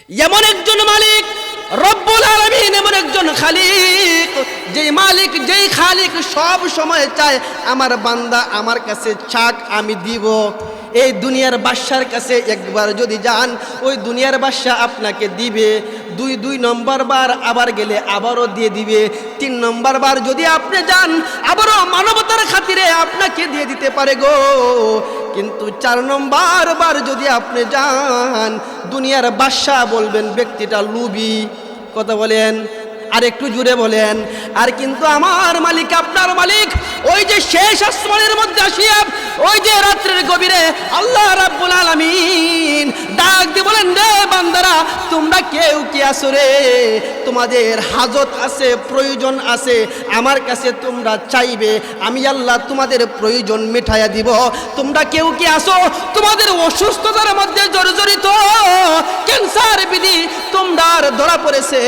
এমন একজন মালিক রব্বুল আলামিন, এমন একজন খালিক, যেই মালিক যেই খালিক সব সময় চায় আমার বান্দা আমার কাছে চাক আমি দিব। এই দুনিয়ার বাদশার কাছে একবার যদি যান, ওই দুনিয়ার বাদশা আপনাকে দিবে। দুই নম্বর বার আবার গেলে আবারও দিয়ে দিবে। 3 নম্বর বার যদি আপনি যান, আবারও মানবতার খাতিরে আপনাকে দিয়ে দিতে পারে গো। কিন্তু 4 নম্বর বার যদি আপনি যান, দুনিয়ার বাদশা বলবেন ব্যক্তিটা লুবি। কথা বলেন, আর একটু জুড়ে বলেন। আর কিন্তু আমার মালিক, আপনার মালিক, ওই যে শেষ আসমানের মধ্যে আসিয়া, ওই যে রাত্রের গভীরে আল্লাহ রাব্বুল আলামিন ডাক দিয়ে বলেন, রে বান্দারা, তোমরা কেউ কি আছো রে? তোমাদের হাজত আছে, প্রয়োজন আছে, আমার কাছে তোমরা চাইবে, আমি আল্লাহ তোমাদের প্রয়োজন মেটাইয়া দিব। তোমরা কেউ কি আছো তোমাদের অসুস্থতার মধ্যে জর্জরিত, ক্যান্সার বিধি তোমরা ধরা পড়েছে,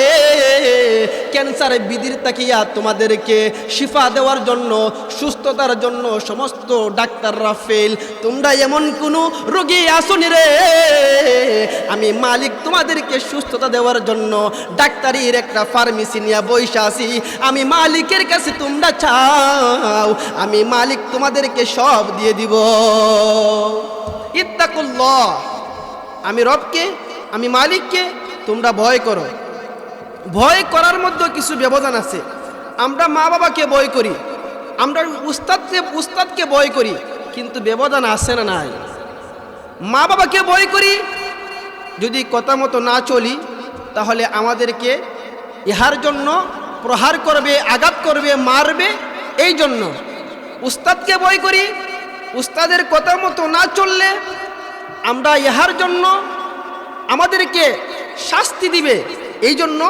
ক্যান্সার বিধির তাকিয়া তোমাদেরকে শিফা দেওয়ার জন্য, সুস্থতার জন্য সমস্ত ডাক্তাররা ফেল, তোমরা এমন কোনো রোগী আসনি রে? আমি মালিক তোমাদেরকে সুস্থতা দেওয়ার জন্য ডাক্তারির একটা ফার্মেসি নিয়ে বইসা আছি। আমি মালিকের কাছে তোমরা চাও, আমি মালিক তোমাদেরকে সব দিয়ে দিব। ইত্তাকুল্লাহ, আমি রবকে, আমি মালিককে তোমরা ভয় করো। ভয় করার মধ্যে কিছু ব্যবধান আছে। আমরা মা বাবাকে ভয় করি, আমরা উস্তাদকে ভয় করি, কিন্তু ব্যবধান আছে না নাই? মা বাবাকে ভয় করি, যদি কথা মতো না চলি তাহলে আমাদেরকে ইহার জন্য প্রহার করবে, আঘাত করবে, মারবে। এই জন্য উস্তাদকে ভয় করি, উস্তাদের কথা মতো না চললে আমরা ইহার জন্য আমাদেরকে শাস্তি দিবে। এই জন্য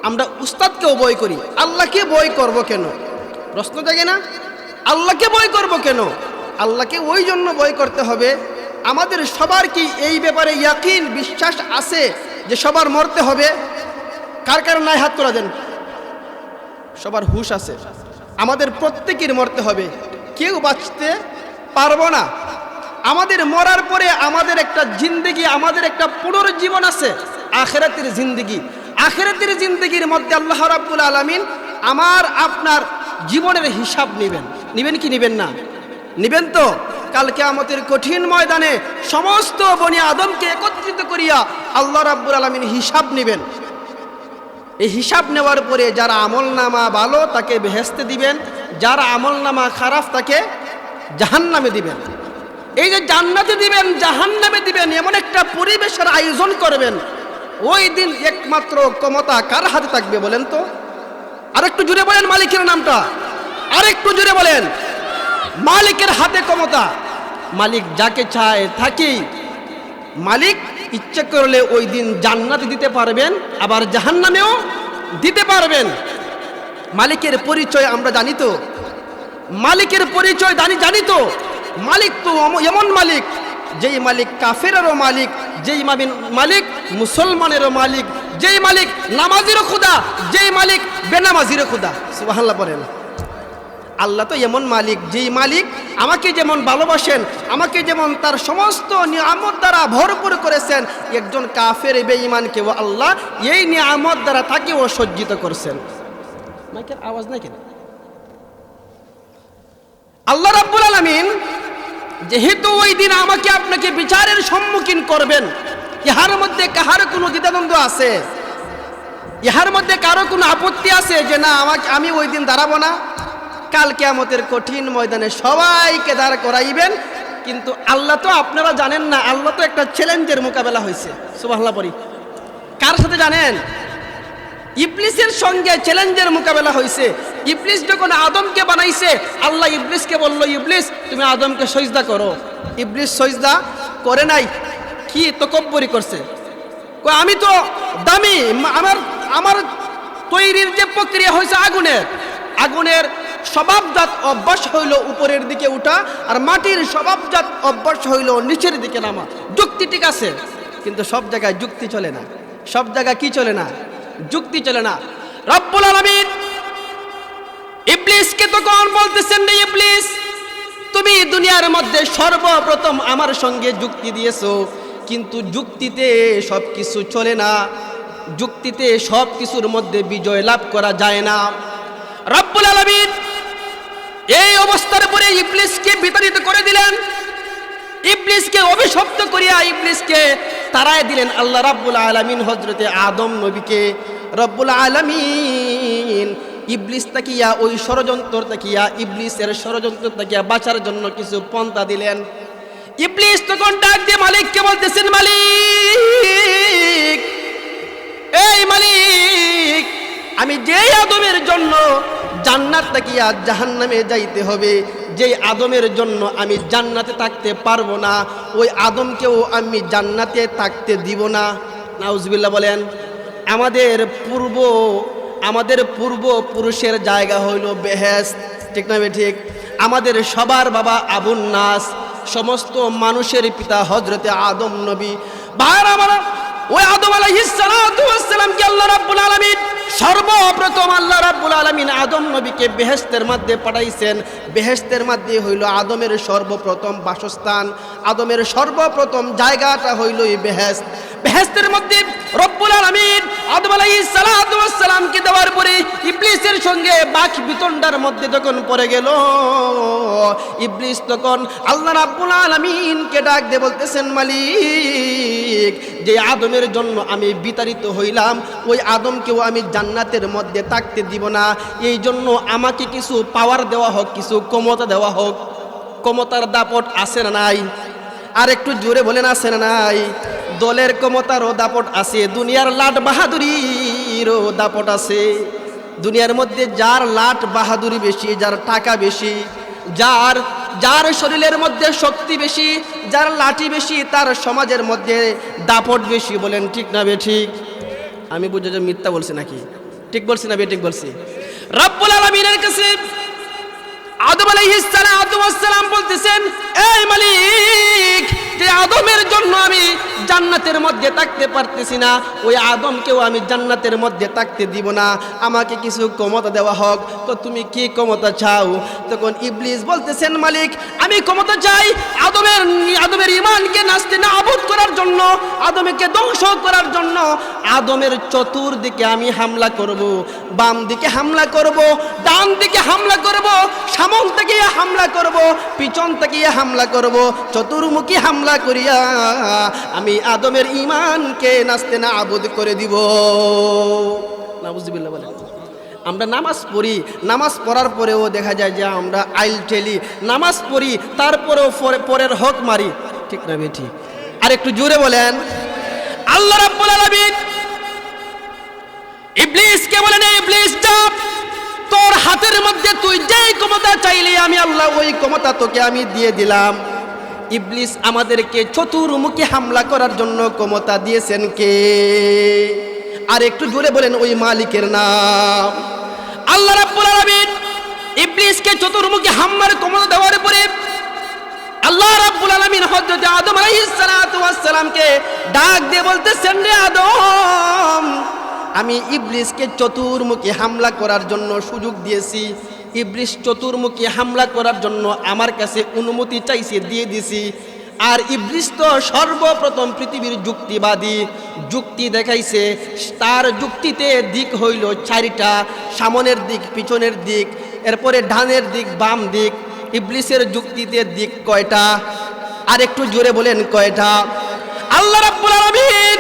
আমরা উস্তাদকেও ভয় করি। আল্লাহকে ভয় করব কেন? প্রশ্ন জাগে না? আল্লাহকে ভয় করব কেন? আল্লাহকে ওই জন্য ভয় করতে হবে, আমাদের সবার কি এই ব্যাপারে ইয়াকিন, বিশ্বাস আছে যে সবার মরতে হবে? কার কার নাই হাত তোলা দেন। সবার হুঁশ আছে, আমাদের প্রত্যেকের মরতে হবে, কেউ বাঁচতে পারবো না। আমাদের মরার পরে আমাদের একটা জিন্দেগি, আমাদের একটা পুনর্জীবন আছে, আখিরাতের জিন্দেগি। আখিরাতের জিন্দেগির মধ্যে আল্লাহ রাব্বুল আলামিন আমার আপনার জীবনের হিসাব নেবেন। নেবেন কি নেবেন না? নেবেন তো? কাল কিয়ামতের কঠিন ময়দানে সমস্ত বনি আদমকে একত্রিত করিয়া আল্লাহ রাব্বুল আলামিন হিসাব নেবেন। এই হিসাব নেওয়ার পরে যারা আমলনামা ভালো তাকে বেহেশতে দিবেন, যার আমলনামা খারাপ তাকে জাহান্নামে দিবেন। এই যে জান্নাতে দিবেন, জাহান্নামে দিবেন, এমন একটা পরিবেশের আয়োজন করবেন। ওই দিন একমাত্র ক্ষমতা কার হাতে থাকবে বলেন তো? আরেকটু জুড়ে বলেন মালিকের নামটা, আরেকটু জুড়ে বলেন। মালিকের হাতে ক্ষমতা। মালিক যাকে চায় থাকি। মালিক ইচ্ছে করলে ওই দিন জান্নাতে দিতে পারবেন, আবার জাহান্নামেও দিতে পারবেন। মালিকের পরিচয় আমরা জানি তো? মালিকের পরিচয় জানি তো? মালিক তো এমন মালিক, যেই মালিক কাফেরেরও মালিক, যেই মালিক মুসলমানেরও মালিক, যেই মালিক নামাজিরও খুদা, যেই মালিক বেনামাজিরও খুদা। সুবহানাল্লাহ বলেন। আল্লাহ তো এমন মালিক, যেই মালিক আমাকে যেমন ভালোবাসেন, আমাকে যেমন তার সমস্ত নিয়ামত দ্বারা ভরপুর করেছেন, একজন কাফের বেঈমানকেও আল্লাহ এই নিয়ামত দ্বারা তাকেও সজ্জিত করছেন। মাইকের আওয়াজ নাই কেন? আল্লাহ রাব্বুল আলামিন যেহেতু ওই দিন আমাকে আপনাকে বিচারের সম্মুখীন করবেন, ইহার মধ্যে কাহার কোনো দ্বিধাদ্বন্দ্ব আছে? ইহার মধ্যে কারো কোনো আপত্তি আছে যে না আমি ওই দিন দাঁড়াবো না? কাল কিয়ামতের কঠিন ময়দানে সবাইকে দাঁড় করাইবেন। কিন্তু আল্লাহ তো, আপনারা জানেন না, আল্লাহ তো একটা চ্যালেঞ্জের মোকাবেলা হয়েছে। সুবহানাল্লাহ পড়ি। কার সাথে জানেন? ইবলিসের সঙ্গে চ্যালেঞ্জের মোকাবেলা হয়েছে। ইবলিস যখন আদমকে বানাইছে, আল্লাহ ইবলিসকে বলল, ইবলিস তুমি আদমকে সজদা করো। ইবলিস সজদা করে নাই। কি তকব্বরি করছে? আমি তো দামি, আমার তৈরির যে প্রক্রিয়া হয়েছে আগুনের স্বভাবজাত অভ্যাস হইল উপরের দিকে উঠা, আর মাটির স্বভাবজাত অভ্যাস হইল নিচের দিকে নামা। যুক্তি ঠিক আছে, কিন্তু সব জায়গায় যুক্তি চলে না। সব জায়গায় কি চলে না? যুক্তি চলে না। রব্বুল আলামিন ইবলিসকে তখন বলতেছেন, রে ইবলিস, তুমি দুনিয়ার মধ্যে সর্বপ্রথম আমার সঙ্গে যুক্তি দিয়েছো, কিন্তু যুক্তিতে সব কিছু চলে না, যুক্তিতে সব কিছুর মধ্যে বিজয় লাভ করা যায় না। রব্বুল আলামিন এই অবস্থার পরে ইবলিসকে বিতাড়িত করে দিলেন, ইবলিসকে অভিশপ্ত করিয়া ইবলিসকে তাড়ায় দিলেন আল্লাহ রাব্বুল আলামিন হযরতে আদম নবীকে। রব্বুল আলামিন ইবলিস তাকিয়া ওই ষড়যন্ত্র তাকিয়া ইবলিসের ষড়যন্ত্র তাকিয়া বাঁচার জন্য কিছু পন্থা দিলেন। ইবলিস তখন ডাক দিয়ে মালিককে বলতেছেন, মালিক, এই মালিক, আমি যেই আদমের জন্য জান্নাত তাকিয়া জাহান্নামে যাইতে হবে, যেই আদমের জন্য আমি জান্নাতে থাকতে পারবো না, ওই আদমকেও আমি জান্নাতে থাকতে দিব না। নাউজুবিল্লাহ বলেন। আমাদের পূর্বপুরুষের জায়গা হইল বেহেশত, ঠিক না ঠিক? আমাদের সবার বাবা আবুন নাস, সমস্ত মানুষের পিতা হযরতে আদম নবী। ভাইরা আমার, ওই আদম আলাইহিস সালাতু ওয়াস সালামকে আল্লাহ রাব্বুল আলামিন সর্বপ্রথম আল্লাহ রাব্বুল আলামিন আদম নবীকে বেহেশতের মধ্যে পাঠাইছেন। বেহেশতের মধ্যে হইল আদমের সর্বপ্রথম বাসস্থান, আদমের সর্বপ্রথম জায়গাটা হইল এই বেহেশত। বেহেশতের মধ্যে রব্বুল আলামিন আদম আলাইহিস সালাতু ওয়াস সালামকে দেওয়ার পরে ইবলিসের সঙ্গে বাক বিতণ্ডার মধ্যে যখন পড়ে গেল, ইবলিস তখন আল্লাহ রাব্বুল আলামিনকে ডাক দিয়ে বলতেছেন, মালিক, যে আদমের জন্য আমি বিতাড়িত হইলাম, ওই আদমকেও আমি জান্নাতের মধ্যে থাকতে দিব না। এই জন্য আমাকে কিছু পাওয়ার দেওয়া হোক, কিছু ক্ষমতা দেওয়া হোক। ক্ষমতার দাপট আছে না নাই? আর একটু জোরে বলেন, আছে না নাই? দলের ক্ষমতারও দাপট আছে, দুনিয়ার লাট বাহাদুরিরও দাপট আছে। দুনিয়ার মধ্যে যার লাট বাহাদুরি বেশি, যার টাকা বেশি, যার শরীরের মধ্যে শক্তি বেশি, যার লাঠি বেশি, তার সমাজের মধ্যে দাপট বেশি। বলেন ঠিক না বেঠিক? আমি বুঝে যে মিথ্যা বলছি নাকি? ঠিক বলছি না বেঠিক বলছি? রব্বুল আলামিনের কাছে আদম আলাইহিস সালাতু ওয়াস সালাম বলতেছেন, এই মালিক, যে আদমের জন্য আমি জান্নাতের মধ্যে থাকতে পারতেছি না, ওই আদমকেও আমি জান্নাতের মধ্যে থাকতে দিব না, আমাকে কিছু ক্ষমতা দেওয়া হোক। তো তুমি কি ক্ষমতা চাও? তখন ইবলিস বলতেছেন, মালিক, আমি ক্ষমতা চাই আদমের ঈমানকে নাস্তে নাবুদ করার জন্য, আদমকে ধ্বংস করার জন্য। আদমের চতুর্দিকে আমি হামলা করব, বাম দিকে হামলা করব, ডান দিকে হামলা করব, সামন থেকে হামলা করব, পিছন থেকে হামলা করব, চতুর্মুখী হামলা করিয়া আমি আদমের ঈমানকে নাস্তে নাবুদ করে দিব। নাউজুবিল্লাহ বলেন। আমরা নামাজ পড়ি, নামাজ পড়ার পরেও দেখা যায় যে আমরা আইল ঠেলি, নামাজ পড়ি তারপরেও পরের হক মারি, ঠিক না বেঠিক? আর একটু জোরে বলেন। আল্লাহ রাব্বুল আলামিন ইবলিসকে বলেন, ইবলিস চাপ, তোর হাতের মধ্যে তুই যেই ক্ষমতা চাইলি আমি আল্লাহ ওই ক্ষমতা তোকে আমি দিয়ে দিলাম। ইবলিস আমাদেরকে চতুর্মুখী হামলা করার জন্য ক্ষমতা দিয়েছেন কে? আর একটু জোরে বলেন ওই মালিকের নাম। আল্লাহ রাব্বুল আলামিন ইবলিসকে চতুর্মুখী হামলার ক্ষমতা দেওয়ার পরে আল্লাহ রাব্বুল আলামিন হযরত আদম আলাইহিস সালাতু ওয়াস সালামকে ডাক দিয়ে বলতেছেন, রে আদম, আমি ইবলিসকে চতুর্মুখী হামলা করার জন্য সুযোগ দিয়েছি। ইবলিস চতুর্মুখী হামলা করার জন্য আমার কাছে অনুমতি চাইছে, দিয়ে দিছি। আর ইবলিস তো সর্বপ্রথম পৃথিবীর যুক্তিবাদী, যুক্তি দেখাইছে। তার যুক্তিতে দিক হইল 4টা, সামনের দিক, পিছনের দিক, এরপরে ডানের দিক, বাম দিক। ইবলিসের যুক্তিতে দিক কয়টা? আর একটু জোরে বলেন কয়টা? আল্লাহ রাব্বুল আলামিন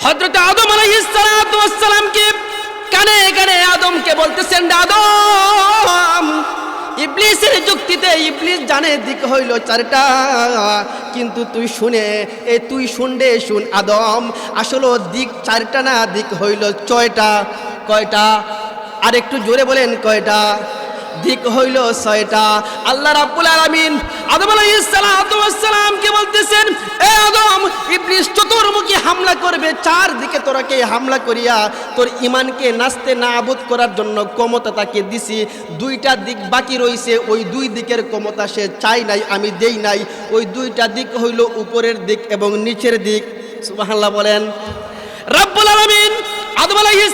হযরত আদম আলাইহিস সালাতু ওয়াস সালামকে কানে কানে আদমকে বলতেছেন, আদম, ইবলিসের যুক্তিতে ইবলিস জানে দিক হইল 4টা, কিন্তু তুই শুনে শুন আদম, আসলে দিক 4টা না, দিক হইল 6টা। কয়টা? আর একটু জোরে বলেন কয়টা? দিক হইল 6টা। আল্লাহ রাব্বুল আলামিন আদম আলাইহিস সালাতু ওয়াস সালামকে বলতেছেন, এ আদম, ইবলিস চতুর্মুখী হামলা করবে, 4 দিকে তোরাকে হামলা করিয়া তোর ঈমানকে নাস্তে নাবুদ করার জন্য ক্ষমতা তাকে দিছি। 2টা দিক বাকি রইছে, ওই 2 দিকের ক্ষমতা সে চাই নাই, আমি দেই নাই। ওই 2টা দিক হইল উপরের দিক এবং নিচের দিক। সুবহানাল্লাহ বলেন। রাব্বুল আলামিন আদম আলাইহিস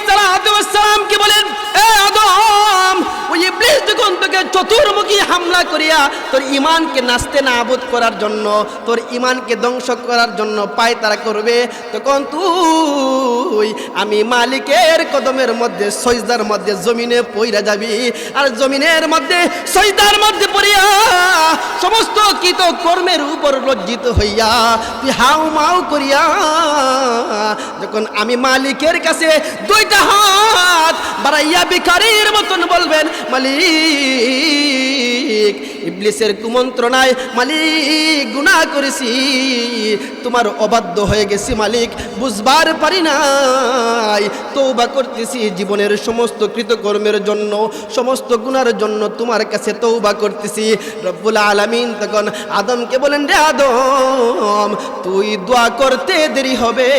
সালামকে বলেন, এ আদম, ওই ইবলিস যখন তোকে চতুর্মুখী হামলা করিয়া তোর ঈমানকে নাস্তে নাবুদ করার জন্য, তোর ঈমানকে ধ্বংস করার জন্য পায়তারা করবে, তখন তুই আমি মালিকের কদমের মধ্যে সজদার মধ্যে জমিনে পইরা যাবি। আর জমিনের মধ্যে সজদার মধ্যে পড়িয়া সমস্ত কৃত কর্মের উপর লজ্জিত হইয়া তুই হাউ মাউ করিয়া যখন আমি মালিকের কাছে দুইটা হাত বাড়াইয়া ভিখারীর মতন বলবেন, মালিক, ইবলিসের কুমন্ত্রণায় মালিক গুনাহ করেছি, তোমার অবাধ্য হয়ে গেছি মালিক, বুঝবার পারি নাই, তওবা করতেছি জীবনের সমস্ত কৃতকর্মের জন্য, সমস্ত গুনার জন্য তোমার কাছে তওবা করতেছি। রব্বুল আলামিন তখন আদমকে বলেন, রে আদম, তুই দোয়া করতে দেরি হবে,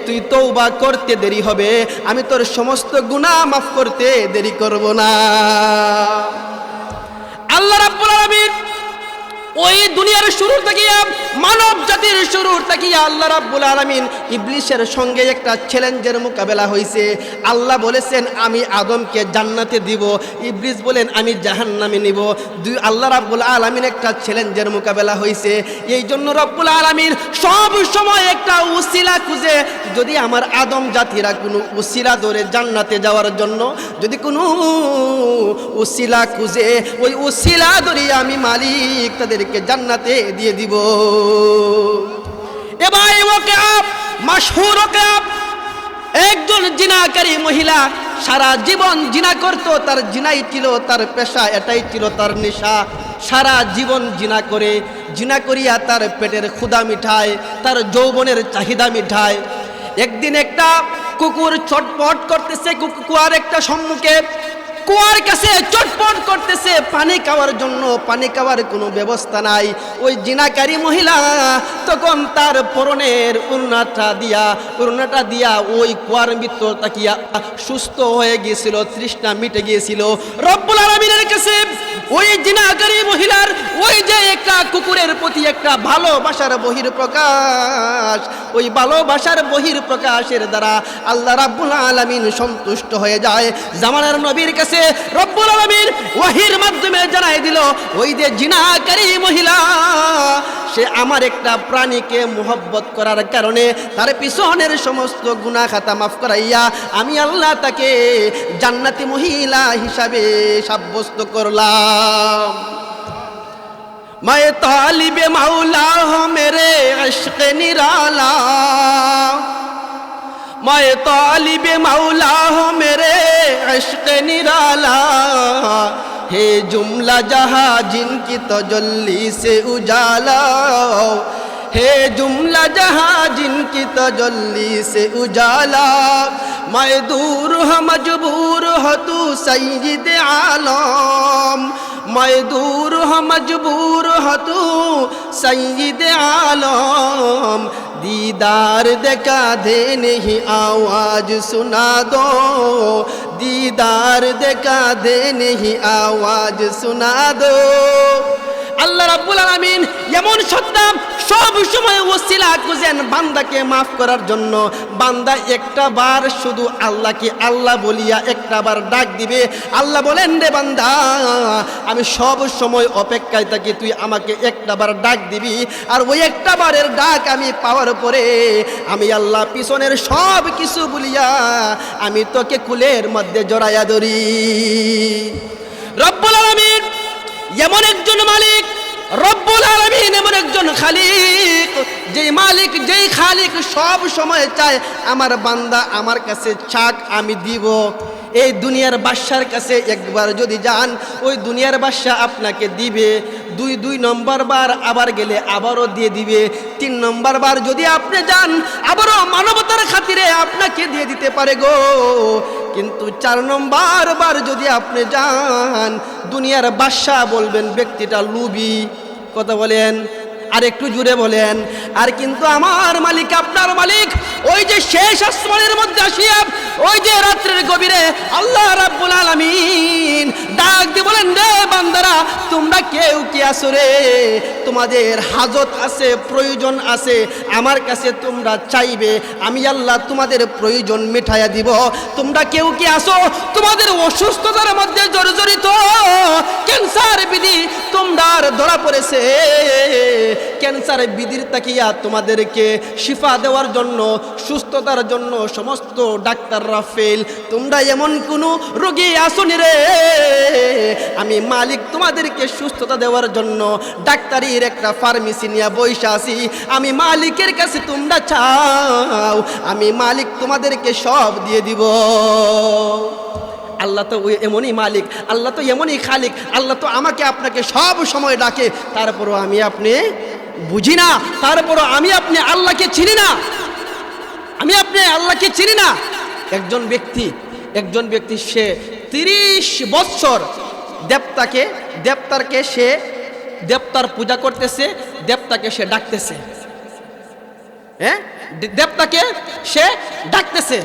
তুই তওবা করতে দেরি হবে, আমি তোর সমস্ত গুনাহ মাফ করতে দেরি করব না। আল্লাহ রাব্বুল আলামিন ওই দুনিয়ার শুরু থেকে মানব জাতির শুরু থেকে আল্লাহ রাব্বুল আলামিন ইবলিসের সঙ্গে একটা চ্যালেঞ্জের মোকাবেলা হয়েছে। আল্লাহ বলেছেন আমি আদমকে জান্নাতে দিব, ইবলিস বলেন আমি জাহান্নামে নিব। দুই আল্লাহ রাব্বুল আলামিন একটা চ্যালেঞ্জের মোকাবেলা হয়েছে। এই জন্য রব্বুল আলামিন সব সময় একটা উসিলা খুঁজে, যদি আমার আদম জাতিরা কোনো উসিলা ধরে জান্নাতে যাওয়ার জন্য যদি কোনো উসিলা খুঁজে, ওই উসিলা ধরে আমি মালিক তাদেরকে জান্নাতে দিয়ে দিব। এবার ওকে মাশহুর ওকে একজন জিনাকারী মহিলা সারা জীবন জিনা করত, তার জিনাই ছিল তার পেশা, এটাই ছিল তার নেশা। সারা জীবন জিনা করে, জিনা করিয়া তার পেটের ক্ষুধা মিঠায়, তার যৌবনের চাহিদা মিঠায়। একদিন একটা কুকুর চটপট করতেছে কুয়ার একটা সম্মুখে, কুয়ার কাছে চটপট করতেছে পানি খাওয়ার জন্য, পানি খাওয়ার কোনো ব্যবস্থা নাই। ওই জিনাকারী মহিলা তখন তার পরনের উড়নাটা দিয়া ওই কুয়ার ভিতর তাকিয়া সুস্থ হয়ে গিয়েছিল, তৃষ্ণা মিটে গিয়েছিল। রব্বুল আলামিনের কাছে ওই জিনাকারী মহিলার ওই যে একটা কুকুরের প্রতি একটা ভালোবাসার বহিঃপ্রকাশ, ওই ভালোবাসার বহিঃপ্রকাশের দ্বারা আল্লাহ রাব্বুল আলামিন সন্তুষ্ট হয়ে যায়। জামানার নবীর কাছে রব্বুল আলামিন ওহীর মাধ্যমে জানাই দিল, ওই যে জিনাকারী মহিলা সে আমার একটা প্রাণীকে মুহব্বত করার কারণে তার পিছনের সমস্ত গুনাহ খাতা মাফ করাইয়া আমি আল্লাহ তাকে জান্নাতি মহিলা হিসাবে সাব্যস্ত করলাম। मैं तालिबे मौला हो मेरे इश्क़ निराला, मैं तालिबे मौला हो मेरे इश्क़ निराला, हे जुमला जहाँ जिनकी तजल्ली से उजाला, हे जुमला जहाँ जिनकी तजल्ली से उजाला, मैं दूर हो मजबूर हो तू सय्यिद आलम, मैं दूर हो मजबूर हो तू सय्यिद आलम, दीदार देखा दे नहीं आवाज सुना दो, दीदार देखा दे नहीं आवाज सुना दो। আল্লাহ রাব্বুল আলামিন এমন সত্তা সব সময় ওসিলা খুঁজেন বান্দাকে মাফ করার জন্য। বান্দা একটা বার শুধু আল্লাহকে আল্লাহ বলিয়া একটা বার ডাক দিবে, আল্লাহ বলেন, রে বান্দা, আমি সব সময় অপেক্ষায় থাকি, তুই আমাকে একটা বার ডাক দিবি, আর ওই একটা বারের ডাক আমি পাওয়ার পরে আমি আল্লাহ পিছনের সব কিছু বলিয়া আমি তোকে কুলের মধ্যে জড়াইয়া ধরি। রব্বুল আলামিন এমন একজন মালিক, রব্বুল আলামিন এমন একজন খালিক, যেই মালিক যেই খালিক সব সময় চায় আমার বান্দা আমার কাছে চাক আমি দিব। এই দুনিয়ার বাদশার কাছে একবার যদি যান, ওই দুনিয়ার বাদশা আপনাকে দিবে। দুই নম্বর বার আবার গেলে আবারও দিয়ে দিবে। 3 নম্বর বার যদি আপনি যান, আবারও মানবতার খাতিরে আপনাকে দিয়ে দিতে পারে গো। কিন্তু 4 নম্বর বার যদি আপনি যান, দুনিয়ার বাদশা বলবেন ব্যক্তিটা লুবি। কথা বলেন, আর একটু জুড়ে বলেন। আর কিন্তু আমার মালিক, আপনার মালিক, ওই যে শেষ আসমানের মধ্যে আসিয়া ওই যে রাত্রের গভীরে আল্লাহ রাব্বুল আলামিন ডাক দিয়ে বলেন, রে বান্দারা, তোমরা কেউ কি আছো রে? তোমাদের হাজত আছে, প্রয়োজন আছে, আমার কাছে তোমরা চাইবে, আমি আল্লাহ তোমাদের প্রয়োজন মেটাইয়া দিব। তোমরা কেউ কি আছো তোমাদের অসুস্থতার মধ্যে জর্জরিত, ক্যান্সার বিধি তোমরা ধরা পড়েছে, ক্যান্সার বিধির তাকিয়া তোমাদেরকে শিফা দেওয়ার জন্য, সুস্থতার জন্য সমস্ত ডাক্তাররা ফেল, তোমরা এমন কোনো রোগী আসনি রে? আমি মালিক তোমাদেরকে সুস্থতা দেওয়ার জন্য ডাক্তারির একটা ফার্মেসি নিয়ে বইসা আছি। আমি মালিকের কাছে তোমরা চাও, আমি মালিক তোমাদেরকে সব দিয়ে দিব। আল্লাহ তো এমনই মালিক, আল্লাহ তো এমনই খালিক, আল্লাহ তো আমাকে আপনাকে সব সময় ডাকে, তারপরও আমি আপনি বুঝি না, তারপরও আমি আপনি আল্লাহকে চিনি না, আমি আপনি আল্লাহকে চিনি না। একজন ব্যক্তি সে 30 বছর দেবতার পূজা করতেছে, দেবতাকে সে ডাকতেছে, হ্যাঁ, দেবতাকে সে ডাকতেছে।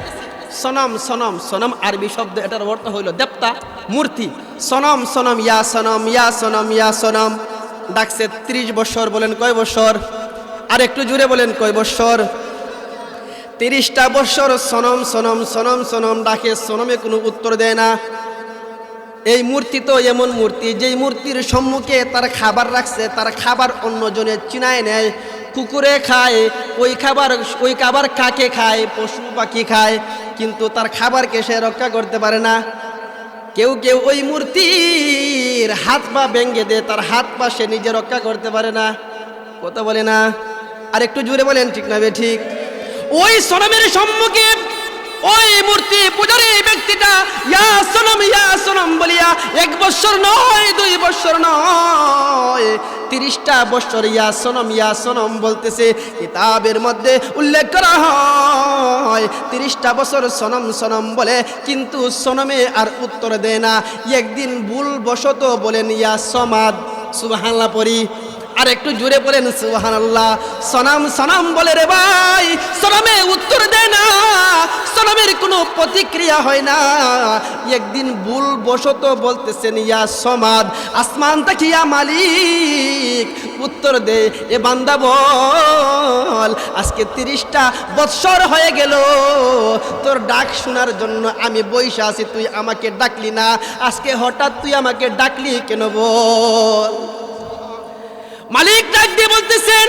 সনম সনম সনম আরবি শব্দ, এটার অর্থ হইল দেবতা, মূর্তি। সনম সনম ইয়া সনম ইয়া সনম ইয়া সনম ডাকছে 30 বছর। বলেন কয় বছর? আর একটু জুড়ে বলেন কয় বছর? 30টা বছর সনম সনম সনম সনম ডাকে, সনমে কোনো উত্তর দেয় না। এই মূর্তি তো এমন মূর্তি, যেই মূর্তির সম্মুখে তার খাবার রাখছে, তার খাবার অন্যজনে চিনায় নেয়, কুকুরে খায়, ওই খাবার কাকে খায়, পশু পাখি খায়, কিন্তু তার খাবারকে সে রক্ষা করতে পারে না। কেউ কেউ ওই মূর্তির হাত পা ভেঙে দেয়, তার হাত পা সে নিজে রক্ষা করতে পারে না। কথা বলে না? আর একটু জুড়ে বলেন ঠিক না ঠিক? ওই সনমের সম্মুখে ওই মূর্তি পূজারী ব্যক্তিটা ইয়া সনম বলিয়া 1 বছর নয়, 2 বছর নয়, 30টা বছর ইয়া সনম বলতেছে। কিতাবের মধ্যে উল্লেখ করা হয় 30টা বছর সনম সনম বলে, কিন্তু সনমে আর উত্তর দেয় না। একদিন ভুল বশত বলেন ইয়া সমাদ, সুবহানাল্লাহ পড়ি। আর একটু জুড়ে বলেন সুবহানাল্লাহ। সনম সনম বলে রে ভাই, সনমে উত্তর দেয় না, সনমের কোনো প্রতিক্রিয়া হয় না। একদিন ভুল বশত বলতেছেন ইয়া সমাদ, আসমান তাকিয়া মালিক উত্তর দে, এ বান্দা বল, আজকে 30টা বৎসর হয়ে গেল তোর ডাক শোনার জন্য আমি বইসা আছি, তুই আমাকে ডাকলি না, আজকে হঠাৎ তুই আমাকে ডাকলি কেন বল? মালিক ডাক দিয়ে বলতেছেন,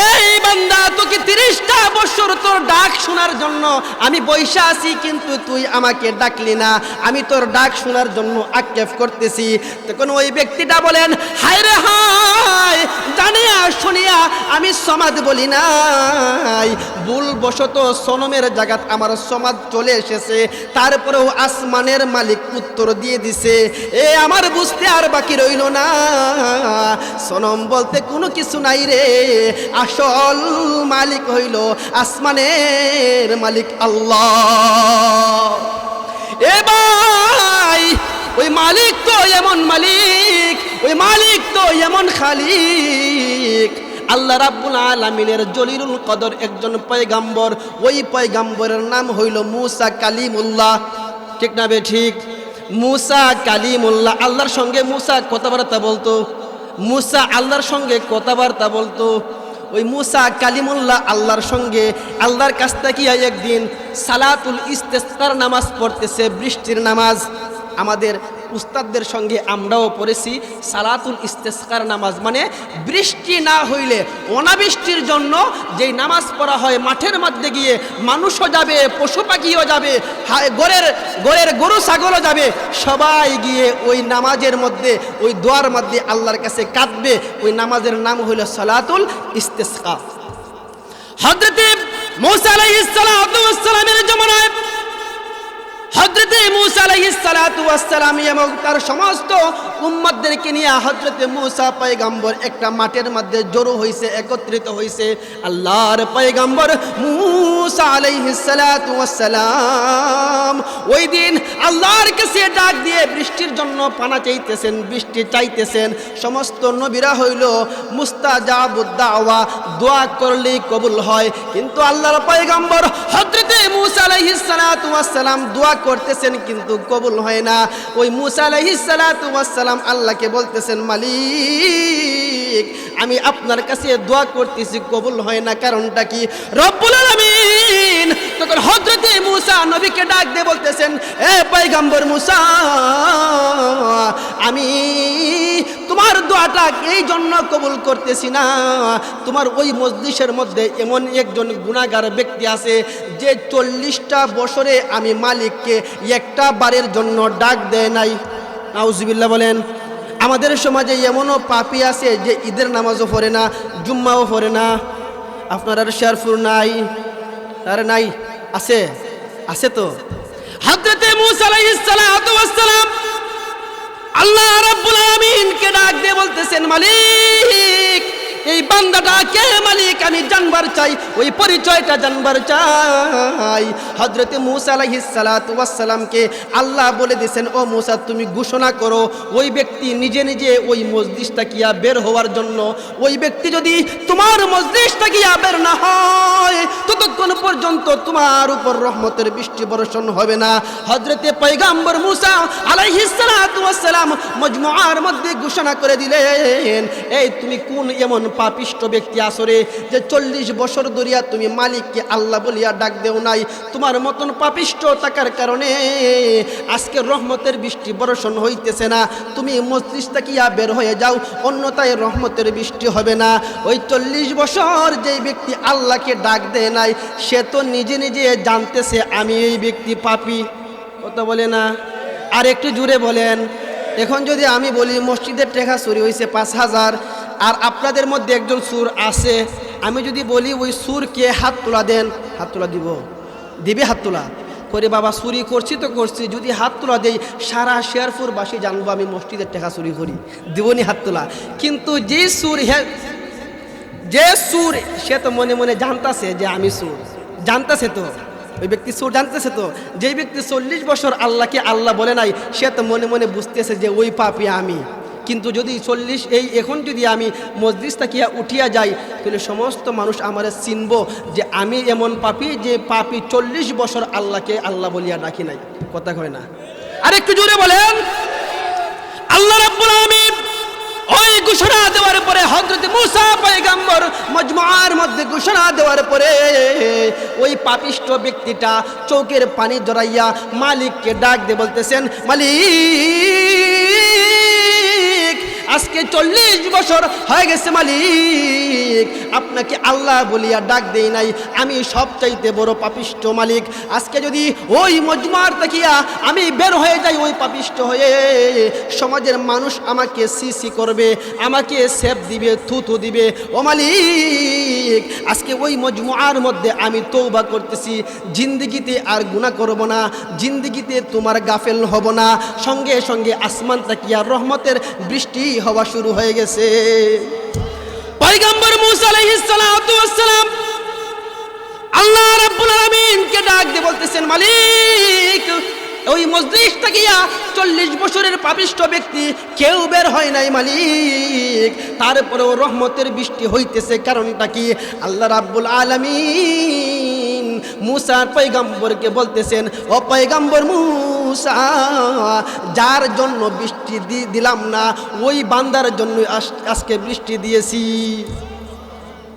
এই বান্দা, তোকে 30টা বছর তোর ডাক শোনার জন্য আমি বইসা আছি, কিন্তু তুই আমাকে ডাকলি না, আমি তোর ডাক শোনার জন্য আক্ষেপ করতেছি। তখন ওই ব্যক্তিটা বলেন, হায় রে হায়, জানিয়া শুনিয়া আমি সমাদ বলি নাই, ভুল বশত সনমের জায়গাত আমার সমাদ চলে এসেছে, তারপরেও আসমানের মালিক উত্তর দিয়ে দিছে, এ আমার বুঝতে আর বাকি রইল না, সনম বলতে কোনো কিছু নাই রে, আসল মালিক হইল আসমানের মালিক আল্লাহ। এ ভাই, ওই মালিক তো এমন মালিক, ওই মালিক তো এমন খালিক। আল্লাহ রাব্বুল আলামিনের জলিলুল কদর একজন পয়গাম্বর, ওই পয়গাম্বরের নাম হইল মুসা কালিমুল্লাহ। ঠিক না বে ঠিক? মুসা কালিমুল্লাহ। আল্লাহর সঙ্গে মুসা কথাবার্তা বলতো, মুসা আল্লাহর সঙ্গে কথাবার্তা বলতো। ওই মুসা কালিমুল্লাহ আল্লাহর সঙ্গে আল্লাহর কাছ থেকে একদিন সালাতুল ইস্তেসকার নামাজ পড়তেছে, বৃষ্টির নামাজ। আমাদের উস্তাদদের সঙ্গে আমরাও পড়েছি সালাতুল ইস্তেসকার নামাজ, মানে বৃষ্টি না হইলে অনাবৃষ্টির জন্য যেই নামাজ পড়া হয়, মাঠের মধ্যে গিয়ে মানুষও যাবে, পশু পাখিও যাবে, গরের গরু ছাগলও যাবে, সবাই গিয়ে ওই নামাজের মধ্যে, ওই দোয়ার মধ্যে আল্লাহর কাছে কাঁদবে। ওই নামাজের নাম হইল সালাতুল ইস্তেসকা। হযরতে মূসা আলাইহিস সালাতু ওয়াস সালামের জামানায় হযরতে মূসা আলাইহিস সালাতু ওয়াস সালাম এবং তার সমস্ত উম্মতদেরকে নিয়ে হযরতে মূসা পয়গম্বর একটা মাঠের মধ্যে জড়ো হইছে, একত্রিত হইছে। আল্লাহর পয়গম্বর মূসা মুসা আলাইহিস সালাতু ওয়াস সালাম ওই দিন আল্লাহর কাছে ডাক দিয়ে বৃষ্টির জন্য পানা চাইতেছেন, বৃষ্টি চাইতেছেন। সমস্ত নবীরা হইল মুস্তাজাবুদ দাওয়া, দোয়া করলেই কবুল হয়। কিন্তু আল্লাহর পয়গম্বর হযরতে মুসা আলাইহিস সালাতু ওয়াস সালাম দোয়া করতেছেন কিন্তু কবুল হয় না। ওই মুসা আলাইহিস সালাতু ওয়াস সালাম আল্লাহকে বলতেছেন, মালিক আমি আপনার কাছে দোয়া করতেছি কবুল হয় না, কারণটা কি? রব্বুল আলামিন তখন হযরতে মুসা নবীকে ডাক দিয়ে বলতেছেন, এ পয়গম্বর মুসা, আমি তোমার দোয়াটা এই জন্য কবুল করতেছি না, তোমার ওই মজলিসের মধ্যে এমন একজন গুনাহগার ব্যক্তি আছে যে 40টা বছরে আমি মালিককে একটা বারের জন্য ডাক দেয় নাই। নাউজুবিল্লাহ বলেন। আমাদের সমাজে এমনও পাপী আছে যে ঈদের নামাজও পড়ে না, জুম্মাও পড়ে না। আপনার আর শেরপুর নাই? আরে নাই, আছে, আছে তো। হযরতে মুসা আলাইহিস সালাতু ওয়াস সালাম আল্লাহ রাব্বুল আলামিনকে ডাক দিয়ে বলতেছেন, মালিক এই বান্দাটা কে মালিক আমি জানবার চাই, ওই পরিচয়টা জানবার চাই। হযরতে মুসা আলাইহিস সালাতু ওয়াস সালামকে আল্লাহ বলে দিয়েছেন, ও মুসা তুমি ঘোষণা করো ওই ব্যক্তি নিজে নিজে ওই মজলিসটা কিয়া বের হওয়ার জন্য। ওই ব্যক্তি যদি তোমার মজলিসটা কিয়া বের না হয় ততক্ষণ পর্যন্ত তোমার উপর রহমতের বৃষ্টি বর্ষণ হবে না। হযরতে পয়গম্বর মুসা আলাইহিস সালাতু ওয়াস সালাম মজমুআর মধ্যে ঘোষণা করে দিলেন, এই তুমি কোন এমন পাপিষ্ট ব্যক্তি আসরে যে 40 বছর ধরিয়া তুমি মালিককে আল্লাহ বলিয়া ডাক দেও নাই। তোমার মতন পাপিষ্ট থাকার কারণে আজকে রহমতের বৃষ্টি বর্ষণ হইতেছে না। তুমি মজলিস থাকিয়া বের হয়ে যাও, অন্যথায় রহমতের বৃষ্টি হবে না। ওই 40 বছর যেই ব্যক্তি আল্লাহকে ডাক দেয় নাই সে তো নিজে নিজে জানতেছে আমি এই ব্যক্তি পাপী। কথা বলে না? আর একটু জুড়ে বলেন। এখন যদি আমি বলি মসজিদের টাকা চুরি হয়েছে 5000, আর আপনাদের মধ্যে একজন সুর আছে, আমি যদি বলি ওই সুরকে হাত তোলা দেন, হাত তোলা দিব? দিবে হাত তোলা করে? বাবা চুরি করছি তো করছি, যদি হাত তোলা দেই সারা শেরপুরবাসী জানবো আমি মসজিদের টাকা চুরি করি, দিবনি হাত তোলা? কিন্তু যে সুর সে তো মনে মনে জানতাছে যে আমি সুর, জানতাছে তো ওই ব্যক্তি সুর জানতেছে তো। যেই ব্যক্তি 40 বছর আল্লাহকে আল্লাহ বলে নাই সে তো মনে মনে বুঝতেছে যে ওই পাপী আমি। কিন্তু যদি এখন যদি আমি মজলিস থাকিয়া উঠিয়া যাই তাহলে সমস্ত মানুষ আমারে চিনব যে আমি এমন পাপী যে পাপী 40 বছর আল্লাহকে আল্লাহ বলিয়া ডাকি নাই। কথা কয় না? আর একটু জোরে বলেন। আল্লাহ রাব্বুল আলামিন ওই ঘোষণা দেওয়ার পরে হযরত মুসা পয়গম্বর মজমুআর মধ্যে ঘোষণা দেওয়ার পরে ওই পাপিষ্ট ব্যক্তিটা চোখের পানি জড়াইয়া মালিককে ডাক দিয়ে বলতেছেন, মালিক আজকে 40 বছর হয়ে গেছে মালিক, আপনাকে আল্লাহ বলিয়া ডাক দেই নাই, আমি সবচাইতে বড় পাপিষ্ট মালিক। আজকে যদি ওই মজমার তাকিয়া আমি বের হয়ে যাই ওই পাপিষ্ট হয়ে, সমাজের মানুষ আমাকে সিসি করবে, আমাকে সেফ দিবে, থুথু দিবে। ও মালিক আজকে ওই মজমুআর মধ্যে আমি তওবা করতেছি, জিন্দেগিতে আর গুনাহ করব না, জিন্দেগিতে তোমার গাফেল হব না। সঙ্গে সঙ্গে আসমান তাকিয়া রহমতের বৃষ্টি হওয়া শুরু হয়ে গেছে। পয়গম্বর মুসা আলাইহিস সালাতু ওয়াস সালাম আল্লাহ রাব্বুল আলামিনকে ডাক দিয়ে বলতেছেন, মালিক ওই মজলিস তাকিয়া 40 বছরের পাপিষ্ট ব্যক্তি কেউ বের হয় নাই মালিক, তারপরেও রহমতের বৃষ্টি হইতেছে, কারণটা কি? আল্লাহ রাব্বুল আলামিন মুসা পয়গম্বরকে বলতেছেন, ও পয়গম্বর মুসা, যার জন্য বৃষ্টি দিলাম না ওই বান্দার জন্য আজকে বৃষ্টি দিয়েছি।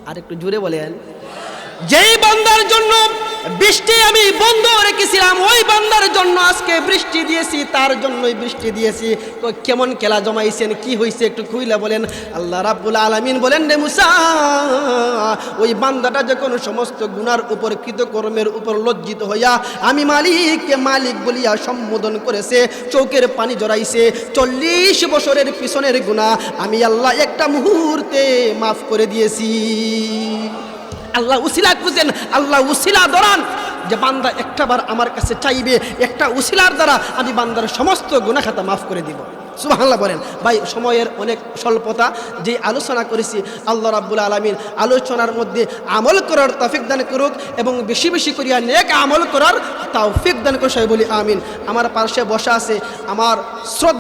আর একটু জোরে বলেন। যেই বান্দার জন্য বৃষ্টি আমি বন্ধ রেখেছিলাম ওই বান্দার জন্য আজকে বৃষ্টি দিয়েছি, তার জন্যই বৃষ্টি দিয়েছি। তো কেমন খেলা জমাইছেন, কি হয়েছে একটু খুইলা বলেন। আল্লাহ রাব্বুল আলামিন বলেন, রে মুসা, ওই বান্দাটা যখন সমস্ত গুনার উপর কৃতকর্মের উপর লজ্জিত হইয়া আমি মালিককে মালিক বলিয়া সম্বোধন করেছে, চোখের পানি জড়াইছে, 40 বছরের পিছনের গুনাহ আমি আল্লাহ একটা মুহূর্তে মাফ করে দিয়েছি। আল্লাহ উসিলা খুঁজেন, আল্লাহ উসিলা ধরান, যে বান্দা একটাবার আমার কাছে চাইবে, একটা উসিলার দ্বারা আমি বান্দার সমস্ত গুনাহ খাতা মাফ করে দিব। সুবহানাল্লাহ বলেন। ভাই সময়ের অনেক স্বল্পতা, যে আলোচনা করেছি আল্লাহ রাব্বুল আলামিন আলোচনার মধ্যে আমল করার তৌফিক দান করুক এবং বেশি বেশি করিয়া নেক আমল করার তৌফিক দান করুক, সবাই বলি আমিন। আমার পাশে বসা আছে আমার শ্রদ্ধা